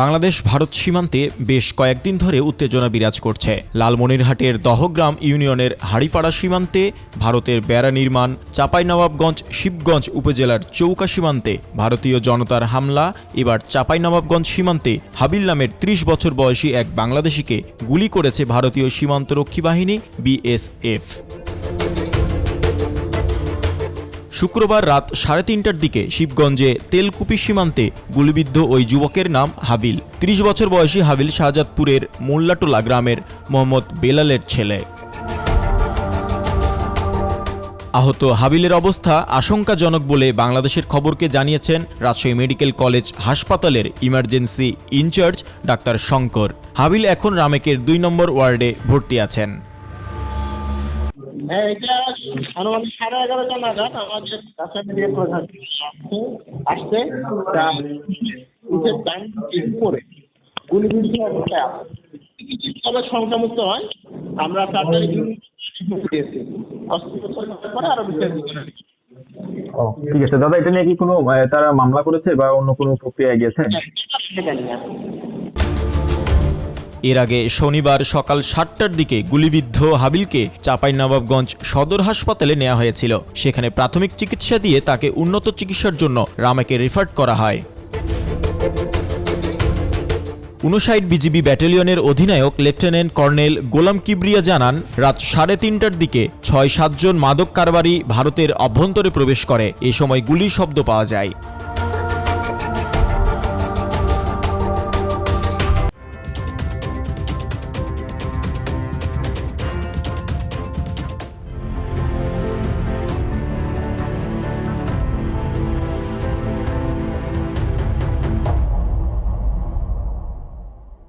বাংলাদেশ ভারত সীমান্তে বেশ কয়েকদিন ধরে উত্তেজনা বিরাজ করছে। লালমনিরহাটের দহগ্রাম ইউনিয়নের হাড়িপাড়া সীমান্তে ভারতের বেড়া নির্মাণ, চাঁপাইনবাবগঞ্জ শিবগঞ্জ উপজেলার চৌকা সীমান্তে ভারতীয় জনতার হামলা, এবার চাঁপাইনবাবগঞ্জ সীমান্তে হাবিল নামের ৩০ বছর বয়সী এক বাংলাদেশিকে গুলি করেছে ভারতীয় সীমান্তরক্ষী বাহিনী বিএসএফ। শুক্রবার রাত ৩:৩০টার দিকে শিবগঞ্জে তেলকুপি সীমান্তে গুলিবিদ্ধ ওই যুবকের নাম হাবিল। ৩০ বছর বয়সী হাবিল শাহজাদপুরের মোল্লাটোলা গ্রামের মোহাম্মদ বেলালের ছেলে। আহত হাবিলের অবস্থা আশঙ্কাজনক বলে বাংলাদেশের খবরকে জানিয়েছেন রাজশাহী মেডিকেল কলেজ হাসপাতালের ইমার্জেন্সি ইনচার্জ ডাক্তার শঙ্কর। হাবিল এখন রামেকের ২ নম্বর ওয়ার্ডে ভর্তি আছেন। এটা আনুমানিক 11:30 নাগাদ আমাদের রাজশাহী মেডিকেল কলেজ আসছে ডান উপরে গুলিবিদ্ধ অবস্থায় আছে। তবে সংখ্যামুক্ত হয়, আমরা তাড়াতাড়ি দিয়েছি অস্ত্রোপচার পরে আরো বিস্তারিত। ঠিক আছে দাদা, এটা নিয়ে কি কোনো তারা মামলা করেছে বা অন্য কোনো প্রক্রিয়া গিয়েছে? এর আগে শনিবার সকাল ৭টার দিকে গুলিবিদ্ধ হাবিলকে চাঁপাইনবাবগঞ্জ সদর হাসপাতালে নেওয়া হয়েছিল। সেখানে প্রাথমিক চিকিৎসা দিয়ে তাকে উন্নত চিকিৎসার জন্য রামেকে রেফার করা হয়। ৫৯ বিজিবি ব্যাটালিয়নের অধিনায়ক লেফটেন্যান্ট কর্নেল গোলাম কিবরিয়া জানান, রাত ৩:৩০টার দিকে ৬-৭ জন মাদক কারবারি ভারতের অভ্যন্তরে প্রবেশ করে। এ সময় গুলির শব্দ পাওয়া যায়।